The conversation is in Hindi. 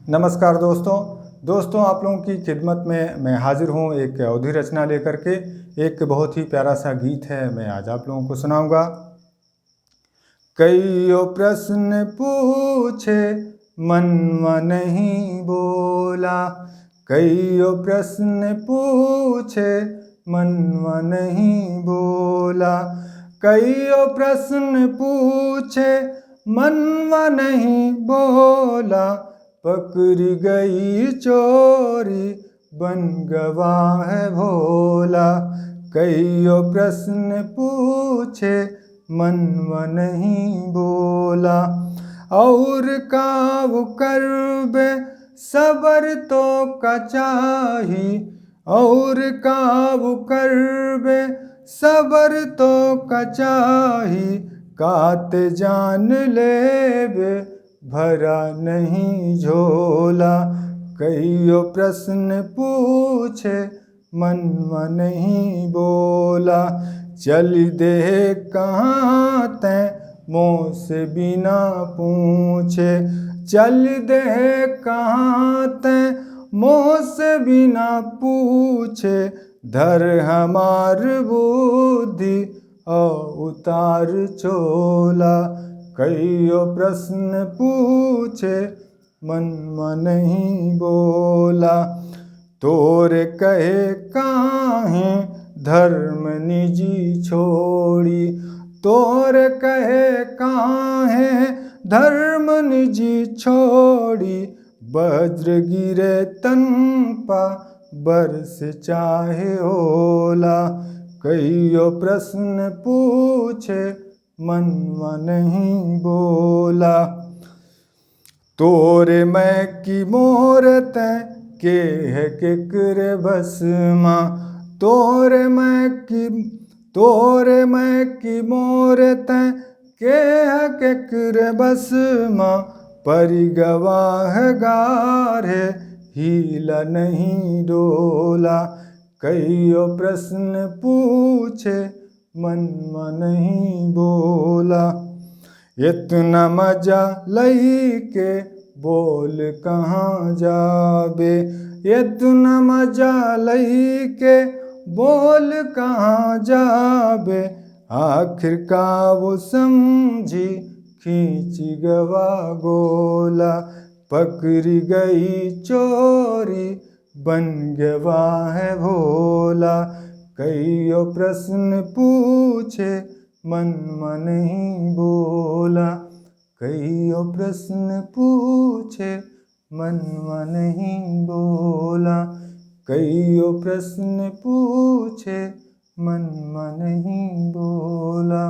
नमस्कार दोस्तों आप लोगों की खिदमत में मैं हाजिर हूँ एक अवधी रचना लेकर के। एक बहुत ही प्यारा सा गीत है, मैं आज आप लोगों को सुनाऊंगा। कईयों प्रश्न पूछे मनवा नहीं बोला, कईयों प्रश्न पूछे मनवा नहीं बोला, कईयों प्रश्न पूछे मनवा नहीं बोला, पकड़ी गई चोरी बन गवाह है भोला। कईयों प्रश्न पूछे मनवा नहीं बोला, और काव करबे सबर तो का चाही, और काव करबे सबर तो का चाही, काते जान लेबे भरा नहीं झोला। कईयों प्रश्न पूछे मनवा नहीं बोला, चल दे कहाँ तैं मोह से बिना पूछे, चल दे कहाँ तैं मोह से बिना पूछे, धर हमार बुद्धि और उतार चोला। कईयों प्रश्न पूछे मनवा नहीं बोला, तोरे कहे काहे धर्म निजी छोड़ी, तोरे कहे काहे धर्म निजी छोड़ी, वज्र गिरे तन पा बरस चाहे ओला। कईयों प्रश्न पूछे मनवा नहीं बोला, तोरे मैं की मोर तैं के है केकरे बस माँ, तोरे मैं की मोर तैं के है केकरे बस माँ, परि गवाह गारे हीला नहीं डोला। कईयों प्रश्न पूछे मनवा नहीं बोला, इतना मजा लई के बोल कहाँ जाबे, इतना मजा लई के बोल कहाँ जाबे, आखिर का वो समझी खींच गवा गोला। पकड़ी गई चोरी बन गवा है भोला। कईयों प्रश्न पूछे मनवा नहीं बोला, कईयों प्रश्न पूछे मनवा नहीं बोला, कईयों प्रश्न पूछे मनवा नहीं बोला।